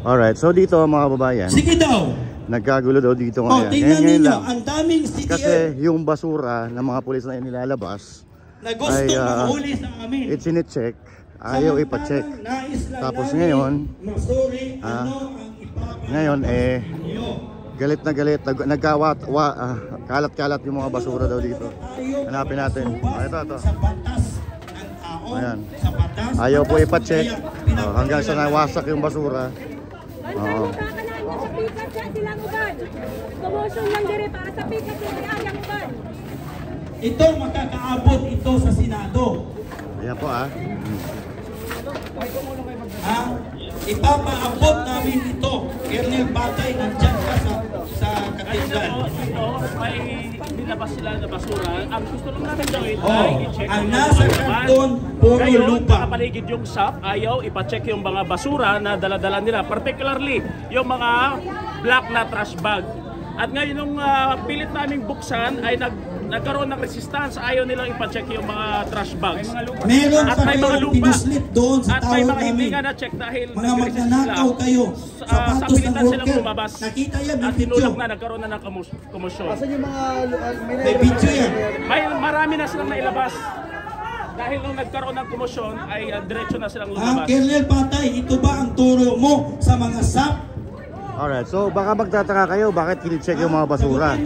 Alright, so dito mga kababayan. Sige daw. Nagkagulo daw dito ngayon. Tingnan ninyo, ang daming CDM. Kasi yung basura ng mga pulis na inilalabas na gusto mahuli sa amin. It's in-check. Ayaw ipa-check. Tapos ngayon, galit na galit. Kalat-kalat yung mga basura daw dito. Hanapin natin. Ito. Ayan. Ayaw po ipa-check. Hanggang sa nawasak yung basura. Ito makakaabot ito sa Senado. Ayan po Ipapaabot namin ito. Colonel Batay, nandyan ka sa katedral. Ito ay nilabas sila na basura. Ang gusto lang natin gawin ay i-check ang nasa karton, puro lupa. Nakapaligid yung SAP, ayaw ipacheck yung mga basura na dala-dala nila. Particularly yung mga black na trash bag. At ngayon nung pilit naming buksan ay nagkaroon ng resistance, ayaw nilang ipacheck yung mga trash bags. Meron pa kayong pinuslit doon sa tawag namin. At may mga hindi nga na-check dahil mga magnanakaw kayo. Sapatos ng worker. Nakita yan, may at tinulak na, nagkaroon na ng komosyon. Asan yung mga... may video yan. Marami na silang nailabas. Dahil nung nagkaroon ng komosyon ay diretso na silang lumabas. Colonel Batay, ito ba ang turo mo sa mga SAP? Alright, so baka magtataka kayo bakit kini-check yung mga basura.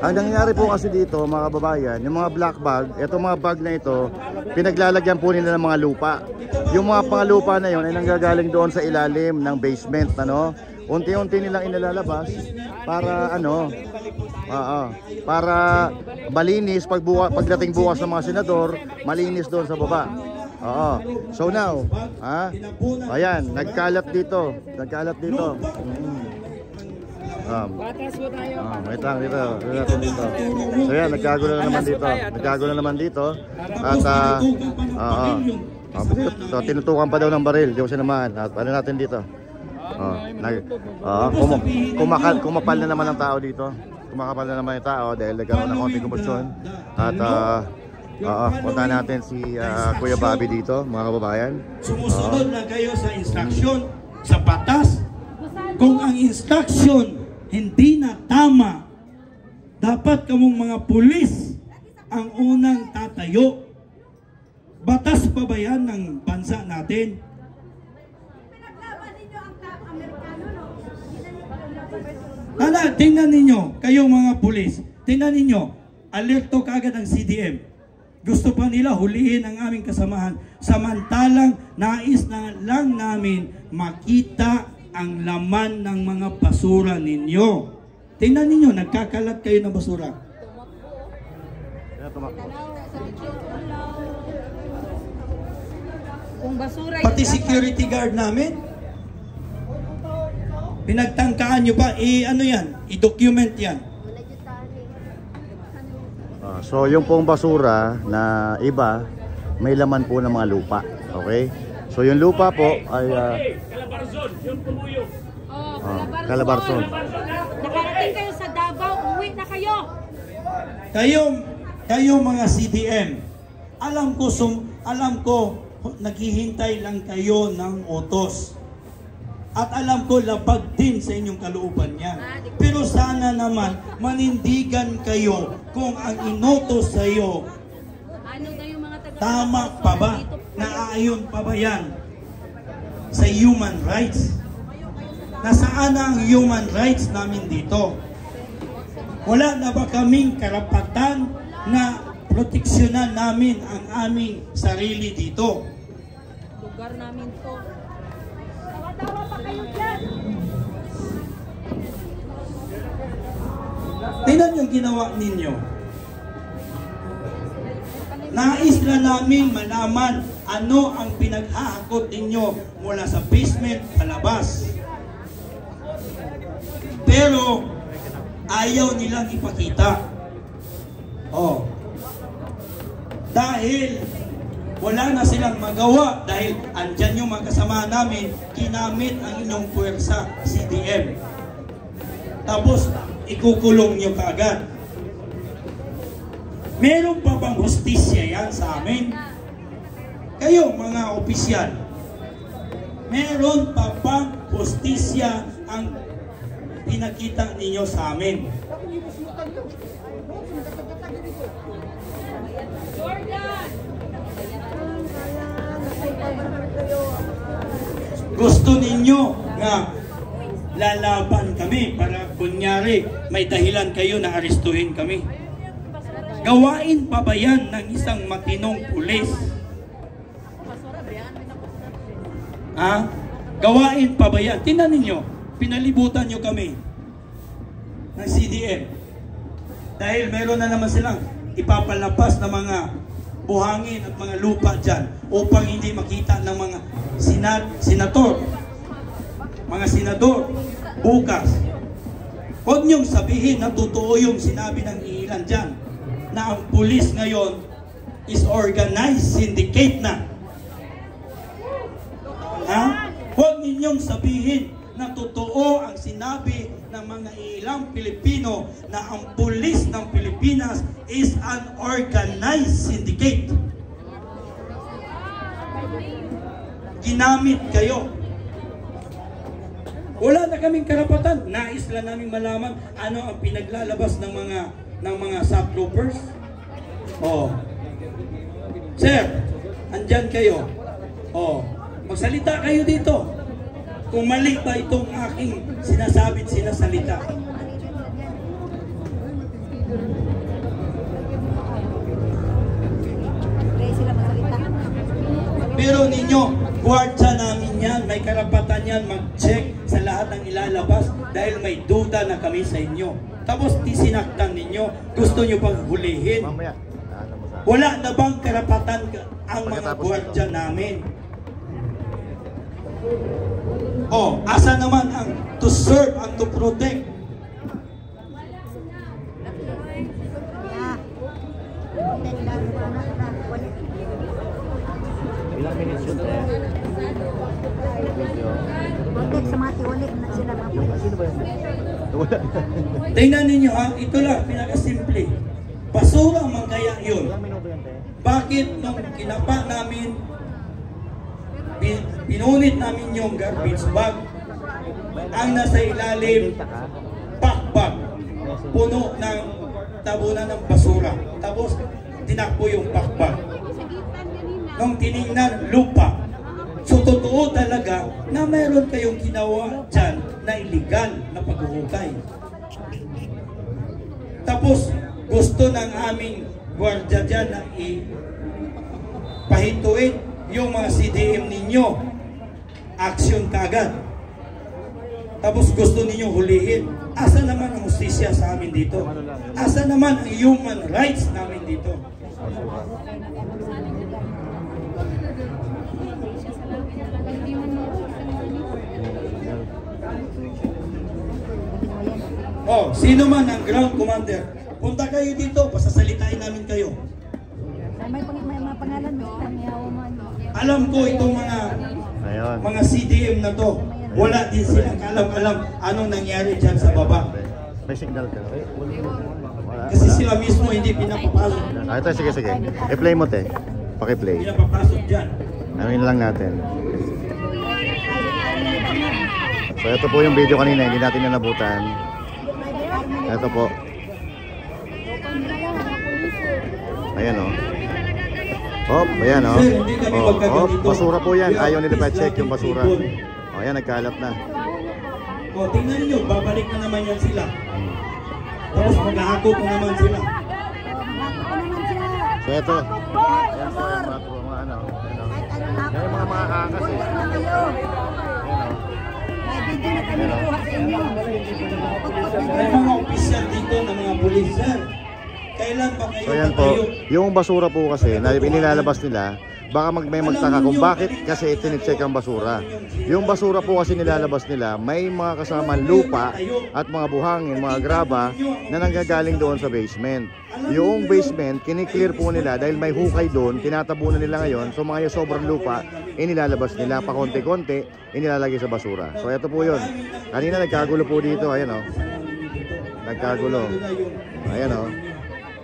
Ang nangyayari po kasi dito mga kababayan, yung mga black bag, itong mga bag na ito, pinaglalagyan po nila ng mga lupa. Yung mga pangalupa na yon ay nanggagaling doon sa ilalim ng basement, unti-unti nilang inilalabas para para malinis pagdating bukas ng mga senador, malinis doon sa baba. So now, ayan, nagkalat dito. Wait lang dito. So yan, nagkagulo na naman dito. At tinutukan pa daw ng baril, di ko siya naman. At ano natin dito? Kumapal na naman ang tao dito. Kumakapal na naman yung tao dahil nagkaroon ng konting komosyon. At punta natin si Kuya Bobby dito, mga kababayan. Sumusunod na kayo sa instruction, sa batas. Kung ang instruction hindi na tama, dapat kamong mga pulis ang unang tatayo. Batas pa ba yan ng bansa natin? Tingnan ninyo, kayong mga pulis, tingnan ninyo, alerto kaagad ang CDM. Gusto pa nila huliin ang aming kasamahan, samantalang nais na lang namin makita ang laman ng mga basura ninyo. Tingnan ninyo, nagkakalat kayo ng basura. Pati security guard namin, pinagtangkaan nyo pa, i-document yan. So yung pong basura na iba, may laman po ng mga lupa. Okay? So yung lupa po ay Calabarzon, yung pumuyo. Calabarzon. Nakarating kayo sa Davao, uwi na kayo. Kayo mga CDM, alam ko naghihintay lang kayo ng utos. At alam ko lapag din sa inyong kalooban yan. Pero sana naman manindigan kayo kung ang inutos sa iyo tama pa ba? Naaayon pa ba yan sa human rights? Nasaan ang human rights namin dito? Wala na ba kaming karapatan na proteksyonan namin ang aming sarili dito? Lugar namin to. Tawa-tawa pa kayo dyan. Tingnan yung ginawa ninyo. Nais na namin malaman ano ang pinag-aakot ninyo mula sa basement palabas. Pero ayaw nilang ipakita. Dahil wala na silang magawa dahil andyan yung mga kasama namin, ginamit ang inyong puwersa, CDM. Tapos ikukulong nyo kaagad. Meron pa bang hustisya yan sa amin? Kayo mga opisyal, meron pa bang hustisya ang pinakita ninyo sa amin. Gusto ninyo nga lalaban kami para kunyari may dahilan kayo na arestuhin kami. Gawain pa ba yan ng isang matinong pulis? Ha? Gawain pa ba yan? Tingnan ninyo, pinalibutan nyo kami ng CDM. Dahil meron na naman silang ipapalapas na mga buhangin at mga lupa dyan upang hindi makita ng mga mga senador bukas. Huwag niyong sabihin na totoo yung sinabi ng ilan dyan na ang pulis ngayon is organized syndicate na. Ha? Huwag ninyong sabihin na totoo ang sinabi ng mga ilang Pilipino na ang pulis ng Pilipinas is an organized syndicate. Ginamit kayo. Wala na kaming karapatan. Nais lang namin malaman ano ang pinaglalabas ng mga subtroopers. Oh. Sir, andyan kayo. Oh. Magsalita kayo dito. Kung mali ba itong aking sinasalita. Pero ninyo, gwardya namin yan, may karapatan yan mag-check sa lahat ng ilalabas dahil may duda na kami sa inyo. Tapos sinaktan ninyo, gusto nyo pang hulihin. Wala na bang karapatan ang mga gwardya namin? Oh, asa naman ang to serve and to protect? Ilang minutes yun eh? Sino ba yun? Tingnan ninyo ha, ito lang, pinakasimple. Basura man kaya yun. Bakit nung kinapa namin, pinunit namin yung garbage bag, ang nasa ilalim, pakbag, puno ng tabunan ng basura. Tapos, tinakbo yung pakbag. Nung tinignan, lupa. So, totoo talaga na meron kayong ginawa dyan na illegal na paghuhukay. Tapos, gusto ng aming gwardiya dyan na ipahituin yung mga CDM ninyo, action kagad. Tapos gusto ninyo hulihin. Asa naman ang justisya sa amin dito? Asa naman ang human rights namin dito? Oh, sino man ang ground commander, punta kayo dito, pasasalitain namin kayo. May mga pangalan mo. Alam ko itong mga CDM na to, wala din silang alam anong nangyari dyan sa baba. May signal ka. Kasi sila mismo hindi pinapapasok. Ito, sige. I-play mo, te. Paki-play. Pinapapasok dyan. Amin lang natin. So, ito po yung video kanina, hindi natin nanabutan. Ito po. Ayan o. Ayan o. Basura po yan. Ayaw nila pa-check yung basura. O, ayan, nagkalat na. O, tingnan nyo, babalik na naman yan sila. Tapos maghahakot na naman sila. So, ito. Ayan po yung mga ano. Yan yung mga makakakas eh. May mga opisyal dito ng mga pulis, sir. Kailan ba kayo? So yan po, yung basura po kasi na inilalabas nila, baka may magtaka kung bakit kasi tinicheck ang basura. Yung basura po kasi nilalabas nila, may mga kasamang lupa at mga buhangin, mga graba na nanggagaling doon sa basement. Yung basement, kiniklear po nila dahil may hukay doon, tinatabunan nila ngayon. So mga sobrang lupa, inilalabas nila pa konti-konti, inilalagay sa basura. So ito po yun. Kanina nagkagulo po dito, ayan o. Nagkagulo. Ayan o.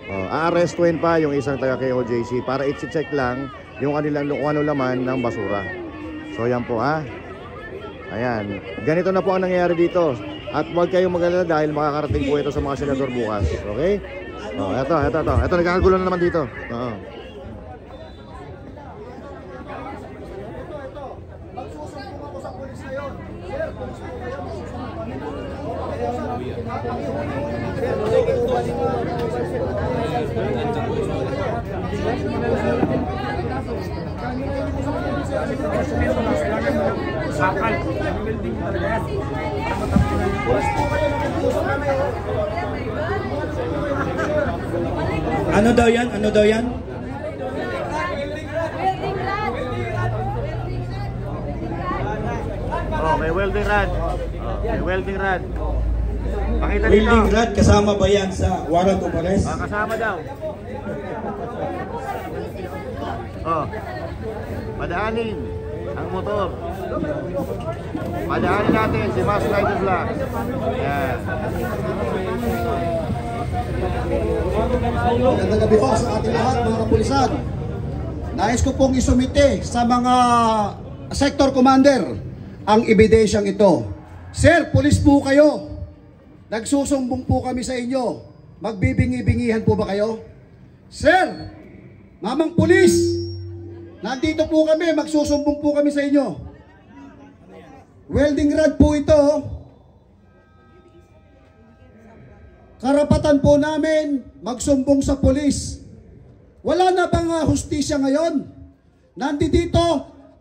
Aarestuin pa yung isang taga KOJC para i-check lang yung kanilang ano laman ng basura. So yan po ha. Ayan. Ganito na po ang nangyayari dito. At huwag kayong mag-alala dahil makakarating po ito sa mga senador bukas. Okay? Oh, ito. Ito, nagkakagulo na naman dito. Oo. Ano daw yan? Ano daw yan? Oh, may welding rod. Oh, may welding rod. Pakita dito. Welding rod, kasama ba yan sa warrant of arrest? Kasama daw. Oh. Padaanin ang motor. Padaanin natin si Mass Rider Black. Yan. Magandang gabi po sa ating lahat mga kapulisan. Nais ko pong isumite sa mga sector commander ang ebidensyang ito. Sir, pulis po kayo. Nagsusumbong po kami sa inyo. Magbibingi-bingihan po ba kayo? Sir, mamang pulis, nandito po kami, magsusumbong po kami sa inyo. Welding rod po ito. Karapatan po namin magsumbong sa pulis. Wala na bang hustisya ngayon? Nandito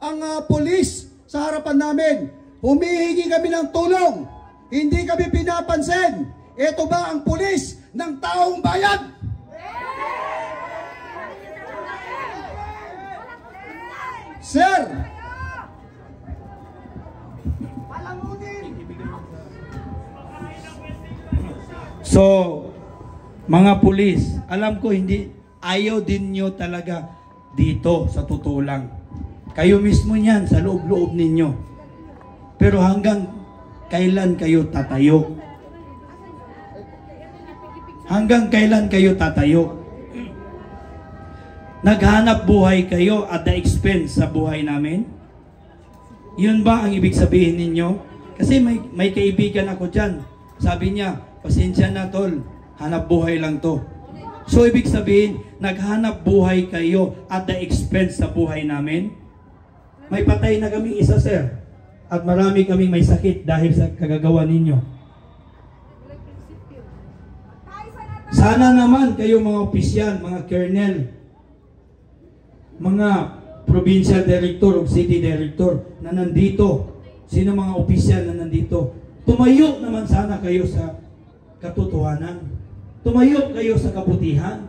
ang pulis sa harapan namin. Humihingi kami ng tulong. Hindi kami pinapansin. Ito ba ang pulis ng taong bayan? Sir! So, mga pulis, alam ko hindi, ayaw din nyo talaga dito sa totoo lang. Kayo mismo niyan sa loob-loob ninyo. Pero hanggang kailan kayo tatayo? Hanggang kailan kayo tatayo? Naghanap buhay kayo at the expense sa buhay namin? Yun ba ang ibig sabihin ninyo? Kasi may kaibigan ako dyan. Sabi niya, pasensya na tol, hanap buhay lang to. So ibig sabihin, naghanap buhay kayo at the expense sa buhay namin? May patay na kaming isa, sir. At marami kaming may sakit dahil sa kagagawa ninyo. Sana naman kayo mga opisyal, mga colonel, mga provincial director o city director na nandito, sino mga opisyal na nandito, tumayo naman sana kayo sa katotohanan. Tumayo kayo sa kabutihan.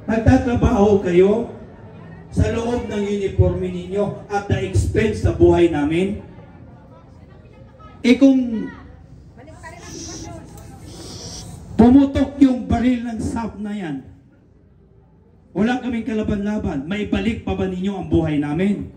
Nagtatrabaho kayo sa loob ng uniforme ninyo at the expense sa buhay namin. Eh kung pumutok yung baril ng SAF na yan, wala kaming kalaban-laban, may balik pa ba ninyo ang buhay namin?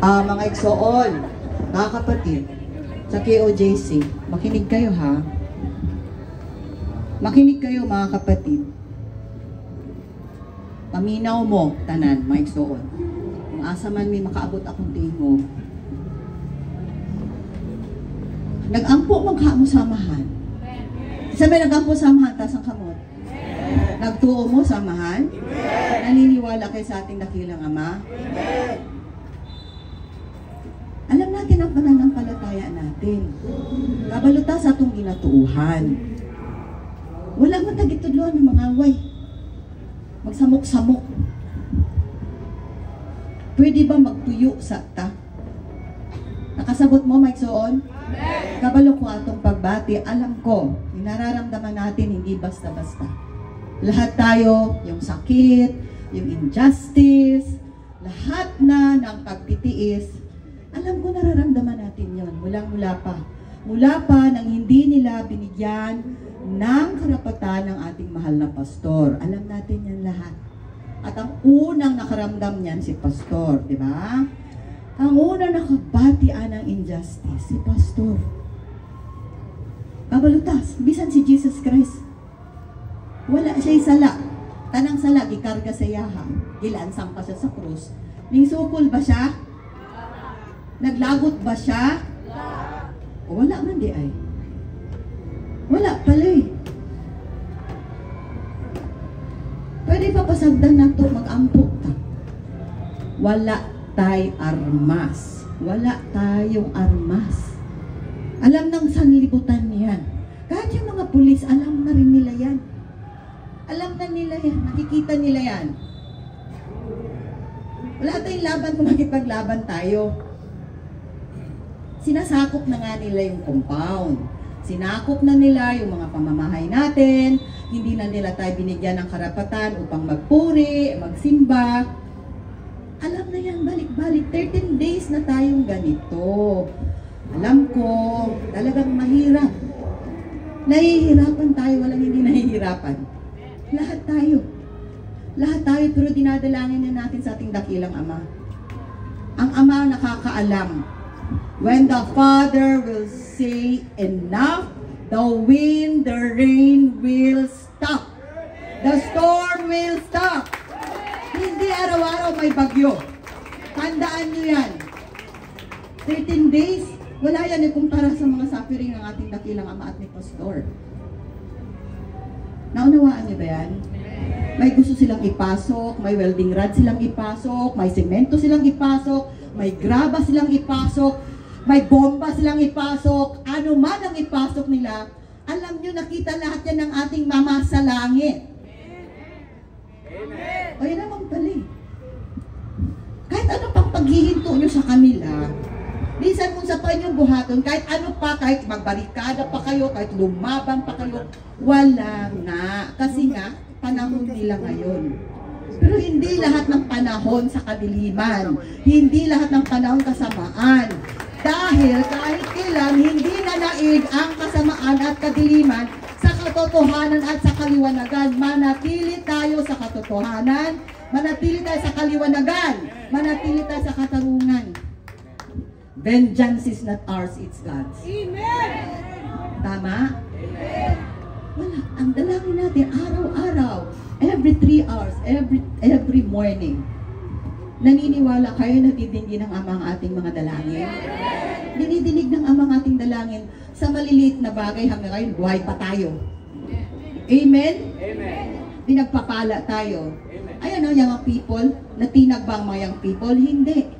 Mga igsoon, mga kapatid, sa KOJC, makinig kayo ha. Makinig kayo mga kapatid. Paminaw mo, tanan, mga igsoon. Kung asa man may makaabot akong tingog. Nag-ampo magkamo samahan. Sabi nag-ampo samahan, tas ang kamot. Nagtuo mo samahan. Naniniwala kayo sa ating dakilang Ama. Alam natin ang pananampalataya natin. Kabaluta sa atong ginatuuhan. Wala man tagitudloan ng mga away. Magsamok-samok. Pwede ba magtuyo sa ta? Nakasagot mo, Mike Soon? Kabalo ko atong pagbati. Alam ko, yung nararamdaman natin hindi basta-basta. Lahat tayo, yung sakit, yung injustice, lahat na ng pagtitiis, alam ko nararamdaman natin yon mula pa. Mula pa nang hindi nila binigyan ng karapatan ng ating mahal na pastor. Alam natin yan lahat. At ang unang nakaramdam niyan si pastor, di ba? Ang unang nakabatian ng injustice, si pastor. Kabalutas, bisan si Jesus Christ. Wala siya'y sala. Tanang sala, gikarga sa yaha. Gilansang pa siya sa krus. Ning sukol ba siya? Naglagot ba siya? Wala man di ay. Wala pala eh. Pwede pa pasagdan na ito, mag-ampok ta. Wala tay armas. Wala tayong armas. Alam ng sanlibutan yan. Kahit yung mga pulis, alam na rin nila yan. Alam na nila yan. Nakikita nila yan. Wala tayong laban kung makipaglaban tayo. Sinasakop na nga nila yung compound. Sinakop na nila yung mga pamamahay natin. Hindi na nila tayo binigyan ng karapatan upang magpuri, magsimba. Alam na yan, balik-balik. 13 days na tayong ganito. Alam ko, talagang mahirap. Nahihirapan tayo, walang hindi nahihirapan. Lahat tayo. Lahat tayo, pero dinadalangin na natin sa ating dakilang Ama. Ang Ama nakakaalam. When the Father will say enough, the wind, the rain will stop. The storm will stop. Hindi araw-araw may bagyo. Tandaan nyo yan. 13 days, wala yan ikumpara sa mga suffering ng ating dakilang Ama at ni Pastor. Naunawaan nyo ba yan? May gusto silang ipasok, may welding rod silang ipasok, may semento silang ipasok, may graba silang ipasok, may bomba silang ipasok, ano man ang ipasok nila, alam nyo, nakita lahat yan ng ating Mama sa langit. Amen. O yan naman pala eh. Kahit ano pang paghihinto nyo sa kanila, minsan kung sa kanyang buhaton, kahit ano pa, kahit magbarikada pa kayo, kahit lumaban pa kayo, wala nga. Kasi nga, panahon nila ngayon. Pero hindi lahat ng panahon sa kadiliman. Hindi lahat ng panahon kasamaan. Dahil kahit kailan, hindi nanaig ang kasamaan at kadiliman sa katotohanan at sa kaliwanagan. Manatili tayo sa katotohanan, manatili tayo sa kaliwanagan, manatili tayo sa katarungan. Vengeance is not ours, it's God's. Amen! Tama? Amen! Wala. Ang dalangin natin, araw-araw, every 3 hours, every morning. Naniniwala kayo na didingin ng Ama ang ating mga dalangin? Dinidinig ng Ama ang ating dalangin sa maliliit na bagay hanggang ngayon, buhay pa tayo. Amen? Amen. Pinagpapala tayo. Ayan o, young people, natinag ba ang mga young people? Hindi.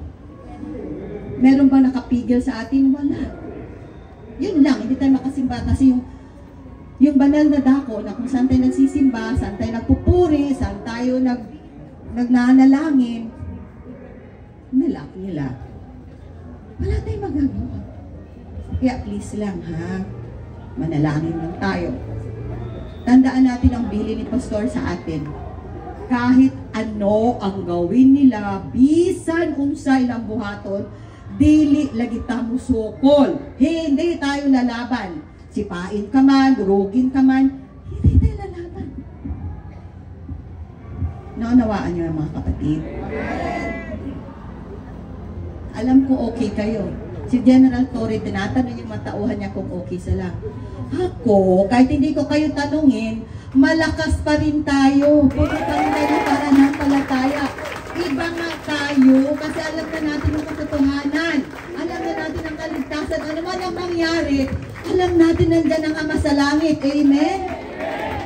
Meron ba nakapigil sa atin? Wala. Yun lang, hindi tayo makasimba kasi yung banal na dako na kung saan tayo nagsisimba, saan tayo nagpupuri, saan tayo nagnanalangin, nilak nila. Wala tayong magagawa. Kaya please lang ha, manalangin lang tayo. Tandaan natin ang bili ni Pastor sa atin. Kahit ano ang gawin nila, bisan unsa ilang buhaton, dili lagi ta musukol. Hindi tayo lalaban. Sipain ka man, durugin ka man, hindi tayo lalaban. Naunawaan niyo mga kapatid? Alam ko okay kayo. Si General Torre, tinatanong yung matauhan niya kung okay sila. Ako, kahit hindi ko kayo tanungin, malakas pa rin tayo. Puno pa rin tayo para napalataya. Iba nga tayo kasi alam na natin ang katotohanan. Alam na natin ang kaligtasan. Ano man ang mangyari, alam natin nandiyan ang Ama sa langit. Amen?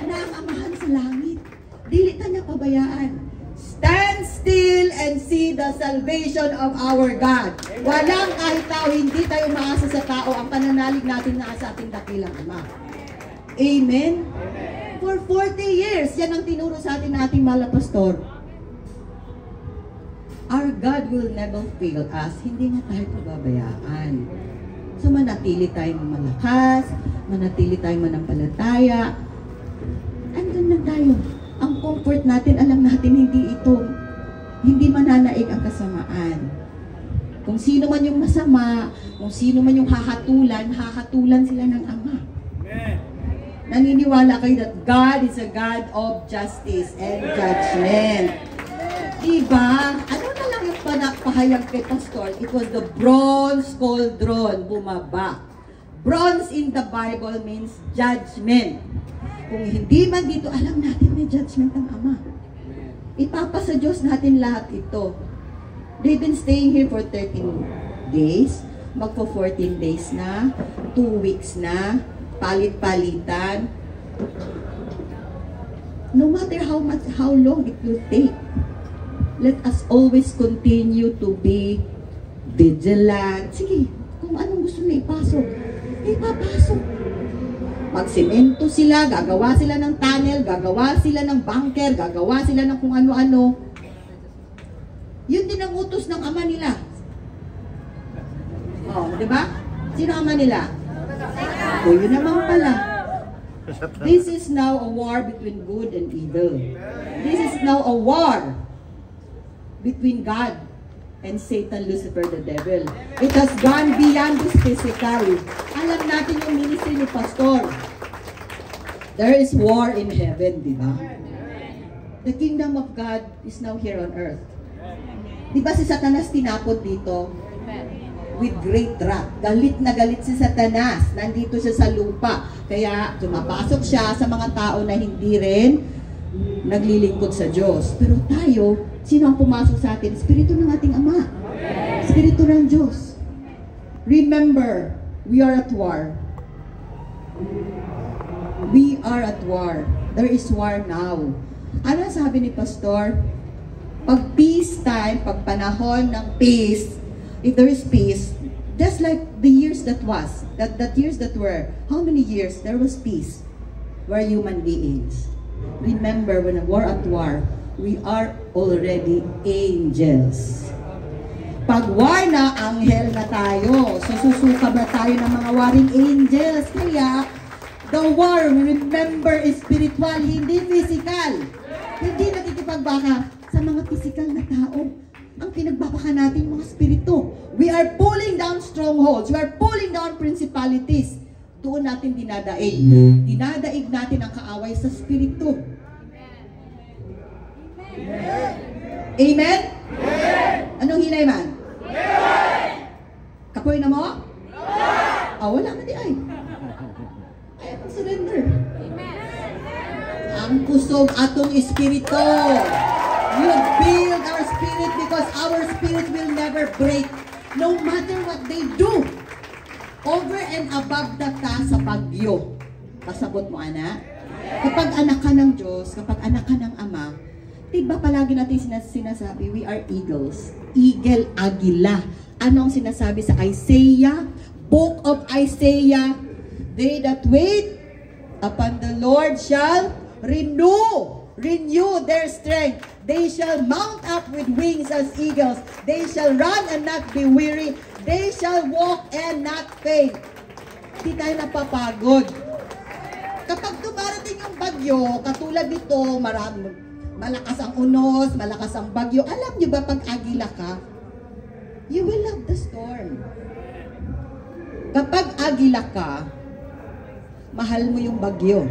Na ang Amahan sa langit. Dili ta niya pabayaan. Stand still and see the salvation of our God. Walang kahit tao, hindi tayo maasa sa tao. Ang pananalig natin na sa ating dakilang Ama. Amen? yan ang tinuro sa atin na ating mahal na pastor. Our God will never fail us. Hindi nga tayo pababayaan. So manatili tayong malakas, manatili tayong manampalataya. Andun na tayo. Ang comfort natin, alam natin hindi mananaig ang kasamaan. Kung sino man yung masama, kung sino man yung hahatulan sila ng Ama. Naniniwala kayo that God is a God of justice and judgment. Diba? Ano na lang yung pahayag kay Pastor? It was the bronze cauldron bumaba. Bronze in the Bible means judgment. Kung hindi man dito, alam natin may judgment ang Ama. Ipapasa Diyos natin lahat ito. They've been staying here for 13 days. Magpo 14 days na. 2 weeks na. Palit-palitan. No matter how long it will take, let us always continue to be vigilant. Sige, kung anong gusto na ipasok, ipapasok. Magsemento sila, gagawa sila ng tunnel, gagawa sila ng bunker, gagawa sila ng kung ano-ano. Yun din ang utos ng Ama nila. Oh, di ba? Sino Ama nila? O, yun naman pala. This is now a war between good and evil. This is now a war between God and Satan, Lucifer, the devil. It has gone beyond this physical. Alam natin yung ministry ni Pastor. There is war in heaven, di ba? The kingdom of God is now here on earth. Di ba si Satanas tinapon dito? With great wrath. Galit na galit si Satanas. Nandito siya sa lupa. Kaya tumapasok siya sa mga tao na hindi rin naglilingkod sa Diyos. Pero tayo, sino ang pumasok sa atin? Espiritu ng ating Ama. Espiritu ng Diyos. Remember, we are at war. We are at war. There is war now. Ano sabi ni Pastor? Pag peace time, pag panahon ng peace, if there is peace, just like the years that was, that years that were, how many years there was peace? We're human beings. Remember, when we're at war, we are already angels. Pag war na, anghel na tayo. Sususuka ba tayo ng mga warring angels? Kaya, the war, remember, is spiritual, hindi physical. Hindi nakikipagbaka sa mga physical na tao. Ang pinagbabaka natin mga spirito. We are pulling down strongholds. We are pulling down principalities. Doon natin dinadaig. Dinadaig natin ang kaaway sa spirito. Amen? Anong hinay man? Kapoy na mo? Wala man di ay. Ay, atong surrender. Ang kusog atong espiritu. You build our spirit because our spirit will never break. No matter what they do. Over and above the sa bagyo. Pasabot mo, anak? Kapag anak ka ng Diyos, kapag anak ka ng Ama, diba palagi natin sinasabi, we are eagles. Eagle, agila. Ano ang sinasabi sa Isaiah? Book of Isaiah. They that wait upon the Lord shall renew their strength. They shall mount up with wings as eagles. They shall run and not be weary. They shall walk and not faint. Hindi tayo napapagod. Kapag dumarating yung bagyo, katulad nito, malakas ang unos, malakas ang bagyo. Alam niyo ba pag agila ka, you will love the storm. Kapag agila ka, mahal mo yung bagyo.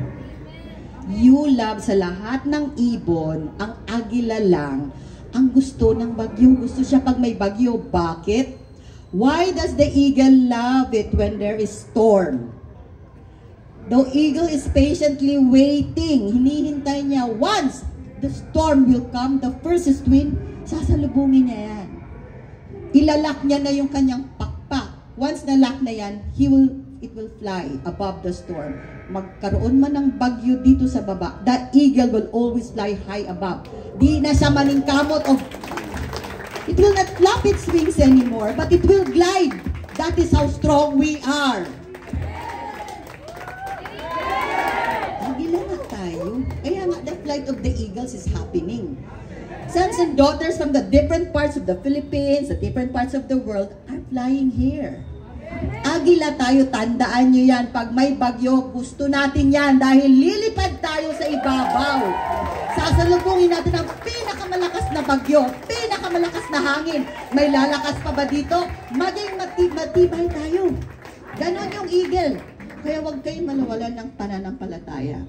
You love sa lahat ng ibon, ang agila lang, ang gusto ng bagyo. Gusto siya pag may bagyo. Bakit? Why does the eagle love it when there is storm? The eagle is patiently waiting. Hinihintay niya. Once the storm will come, the first wind, sasalubungin niya yan. Ilalak niya na yung kanyang pakpak. Once nalak na yan, it will fly above the storm. Magkaroon man ng bagyo dito sa baba, the eagle will always fly high above. Di na siya maningkamot of... It will not flap its wings anymore, but it will glide. That is how strong we are. Agila na tayo. Kaya nga, flight of the eagles is happening. Sons and daughters from the different parts of the Philippines, the different parts of the world are flying here. Agila tayo, tandaan nyo yan. Pag may bagyo, gusto natin yan dahil lilipad tayo sa ibabaw. Sasalubungin natin ang pinakamalakas na bagyo, pinakamalakas na hangin. May lalakas pa ba dito? Maging matibay tayo. Ganon yung eagle. Kaya huwag kayong malawalan ng pananampalataya.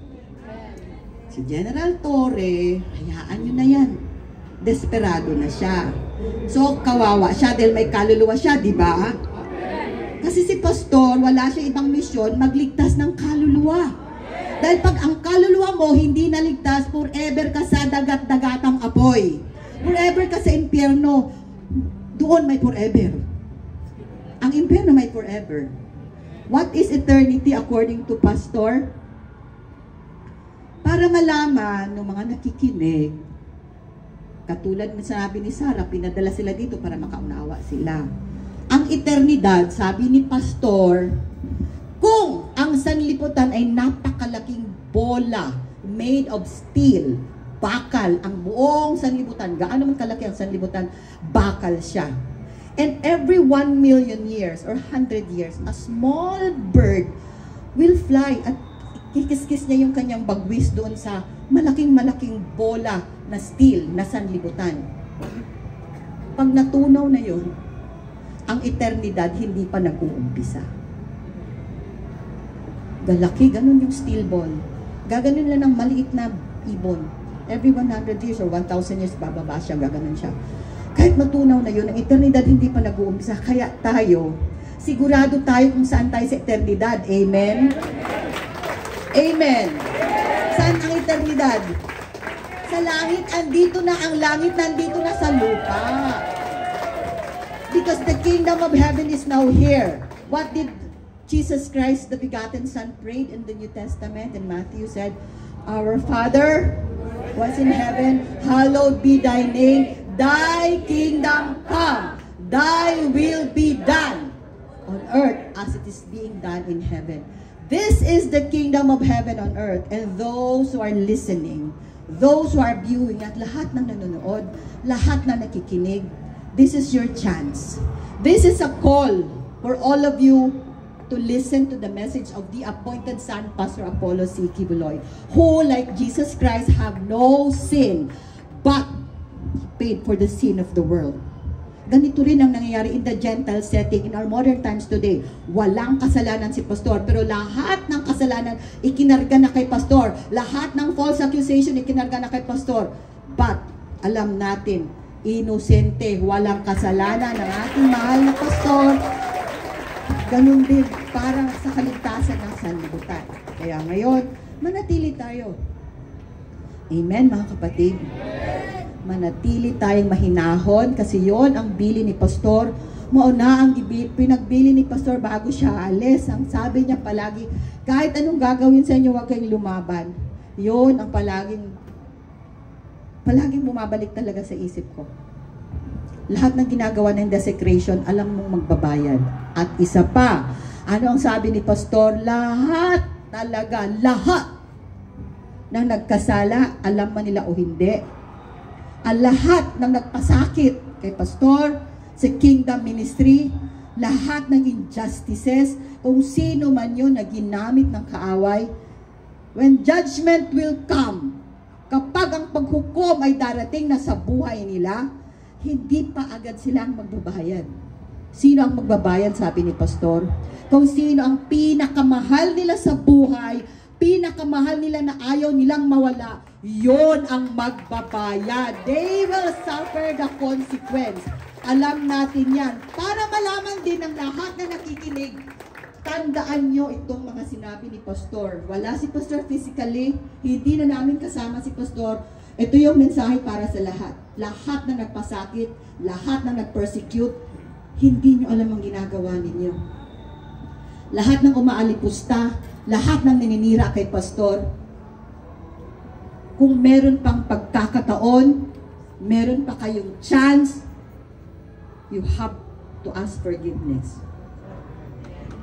Si General Torre, hayaan nyo na yan. Desperado na siya. So, kawawa siya dahil may kaluluwa siya, di ba? Kasi si Pastor, wala siya ibang misyon, magligtas ng kaluluwa. Dahil pag ang kaluluwa mo hindi naligtas, forever ka sa dagat-dagatang apoy. Forever ka sa impyerno. Doon may forever. Ang impyerno may forever. What is eternity according to Pastor? Para malaman ng mga nakikinig, katulad ng sabi ni Sarah, pinadala sila dito para makaunawa sila. Ang eternidad, sabi ni Pastor, kung ang sanlibutan ay napakalaking bola made of steel, bakal, ang buong sanlibutan, gaano man kalaki ang sanlibutan, bakal siya. And every 1 million years or 100 years, a small bird will fly at kikis-kis niya yung kanyang bagwis doon sa malaking-malaking bola na steel na sanlibutan. Pag natunaw na yun, ang eternidad hindi pa nag-uumpisa. Galaki, ganun yung steel ball. Gaganon lang ng maliit na ibon. Every 100 years or 1,000 years, bababa siya, gaganon siya. Kahit matunaw na yun, ang eternidad hindi pa nag-uumpisa. Kaya tayo, sigurado tayo kung saan tayo sa eternidad. Amen? Amen. Saan ang eternidad? Sa langit, andito na ang langit, nandito na sa lupa. Because the kingdom of heaven is now here. What did Jesus Christ, the begotten Son, prayed in the New Testament? And Matthew said, Our Father, who art in heaven, hallowed be thy name. Thy kingdom come. Thy will be done on earth as it is being done in heaven. This is the kingdom of heaven on earth. And those who are listening, those who are viewing, at lahat ng nanonood, lahat na nakikinig, this is your chance. This is a call for all of you to listen to the message of the appointed Son, Pastor Apollo C. Kibuloy, who, like Jesus Christ, have no sin, but paid for the sin of the world. Ganito rin ang nangyayari in the Gentile setting in our modern times today. Walang kasalanan si Pastor, pero lahat ng kasalanan ikinarga na kay Pastor. Lahat ng false accusation ikinarga na kay Pastor. But, alam natin, inosente, walang kasalanan ng ating mahal na Pastor. Ganun din para sa kaligtasan ng sanlibutan. Kaya ngayon, manatili tayo. Amen, mga kapatid. Manatili tayong mahinahon kasi yon ang bili ni Pastor. Mauna ang pinagbili ni Pastor bago siya alis. Ang sabi niya palagi, kahit anong gagawin sa inyo, huwag kayong lumaban. Yon ang palaging bumabalik talaga sa isip ko. Lahat ng ginagawa ng desecration, alam mong magbabayad. At isa pa, ano ang sabi ni Pastor? Lahat talaga, lahat ng nagkasala, alam man nila o hindi. Ang lahat ng nagpasakit kay Pastor, sa Kingdom Ministry, lahat ng injustices, kung sino man yun na ginamit ng kaaway, when judgment will come, kapag ang paghukom ay darating na sa buhay nila, hindi pa agad silang magbabayad. Sino ang magbabayad, sabi ni Pastor? Kung sino ang pinakamahal nila sa buhay, pinakamahal nila na ayaw nilang mawala, yon ang magbabayad. They will suffer the consequence. Alam natin yan. Para malaman din ng lahat na nakikinig, tandaan nyo itong mga sinabi ni Pastor. Wala si Pastor physically, hindi na namin kasama si Pastor. Ito yung mensahe para sa lahat. Lahat na nagpasakit, lahat na nagpersecute, hindi nyo alam ang ginagawa ninyo. Lahat ng umaalipusta, lahat ng naninira kay Pastor, kung meron pang pagkakataon, meron pa kayong chance, you have to ask forgiveness.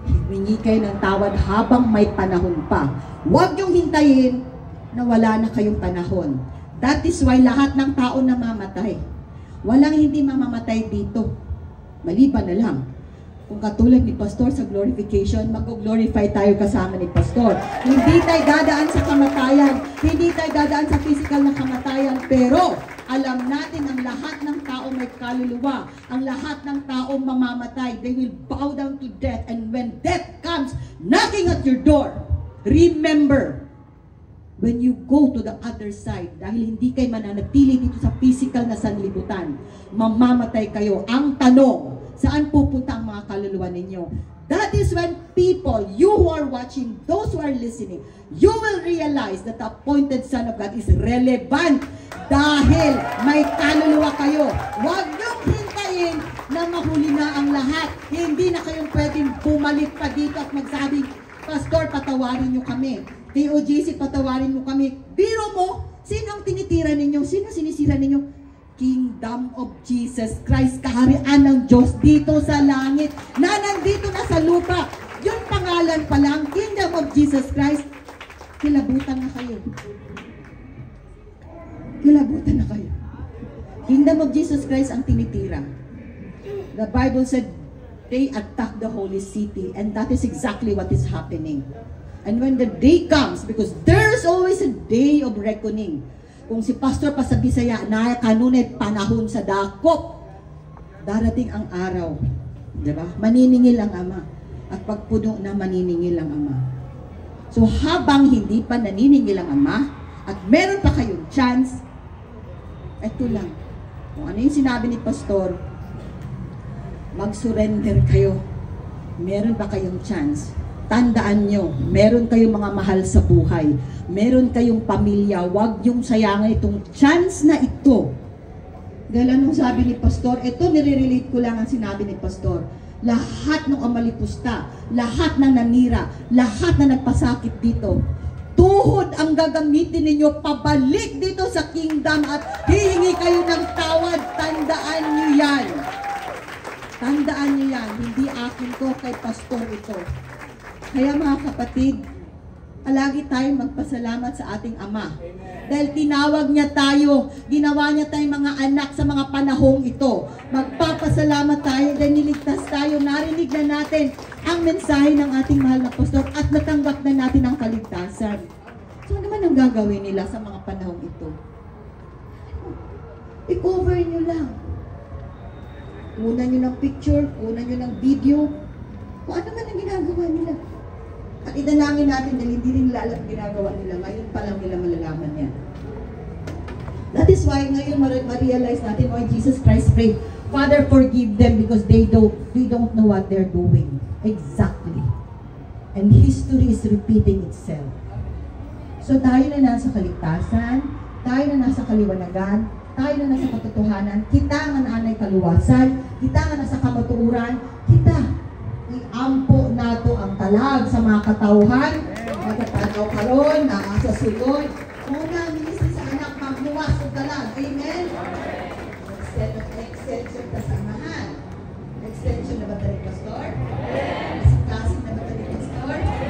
Humingi kayo ng tawad habang may panahon pa. Huwag niyong hintayin na wala na kayong panahon. That is why lahat ng tao namamatay. Walang hindi mamamatay dito. Maliban na lang. Kung katulad ni Pastor sa glorification, mag-glorify tayo kasama ni Pastor. Hindi tayo dadaan sa kamatayan. Hindi tayo dadaan sa physical na kamatayan. Pero alam natin ang lahat ng tao may kaluluwa. Ang lahat ng tao mamamatay. They will bow down to death. And when death comes knocking at your door, remember, when you go to the other side, dahil hindi kayo mananatili dito sa physical na sanlibutan, mamamatay kayo. Ang tanong, saan pupunta ang mga kaluluwa ninyo? That is when people, you who are watching, those who are listening, you will realize that the appointed Son of God is relevant dahil may kaluluwa kayo. Huwag niyong hintayin na mahuli na ang lahat. Hindi na kayong pwedeng bumalik pa dito at magsabi, Pastor, patawarin niyo kami. TOGC, patawarin mo kami. Biro mo, sino ang tinitira ninyo? Sino sinisira ninyo? Kingdom of Jesus Christ, kaharian ng Diyos dito sa langit, na nandito na sa lupa. Yung pangalan pa lang, Kingdom of Jesus Christ, kilabutan na kayo. Kilabutan na kayo. Kingdom of Jesus Christ ang tinitira. The Bible said, they attacked the holy city, and that is exactly what is happening. And when the day comes, because there's always a day of reckoning. Kung si Pastor pa sa Bisaya, na kanunay panahon sa dakop, darating ang araw. Diba? Maniningil ang Ama. At pagpuno na maniningil ang Ama. So habang hindi pa naniningil ang Ama, at meron pa kayong chance, ito lang. Kung ano yung sinabi ni Pastor, mag-surrender kayo. Meron pa kayong chance. Tandaan nyo, meron kayong mga mahal sa buhay. Meron kayong pamilya. Huwag yung sayangin itong chance na ito. Dahil anong sabi ni Pastor? Ito, nire-relate ko lang ang sinabi ni Pastor. Lahat ng amalipusta, lahat ng nanira, lahat na nagpasakit dito, tuhod ang gagamitin ninyo pabalik dito sa kingdom at hihingi kayo ng tawad. Tandaan nyo yan. Tandaan nyo yan. Hindi akin to, kay Pastor ito. Kaya mga kapatid, palagi tayong magpasalamat sa ating Ama. Dahil tinawag niya tayo, ginawa niya tayong mga anak sa mga panahong ito. Magpapasalamat tayo dahil niligtas tayo, narinig na natin ang mensahe ng ating mahal na Pastor at natanggap na natin ang kaligtasan. So ano naman ang gagawin nila sa mga panahong ito? I-cover nyo lang. Kunan nyo ng picture, kunan nyo ng video, kung ano man ang ginagawa nila. At idanangin natin dahil hindi rin nila alam ginagawa nila. Ngayon pa lang nila malalaman yan. That is why ngayon ma-realize natin why Jesus Christ prayed, Father, forgive them because they don't know what they're doing. Exactly. And history is repeating itself. So tayo na nasa kaligtasan, tayo na nasa kaliwanagan, tayo na nasa katotohanan, kita nga naanay kaluwasan, kita nga nasa kamatuuran, kita iampo nato ang talag sa mga katauhan, magkatanaw karon, naasa sulod, muna ministry sa anak magluwas o talag. Amen? Instead of extension na samahan. Extension na ba tayo, Pastor? Kasing na ba tayo, Pastor?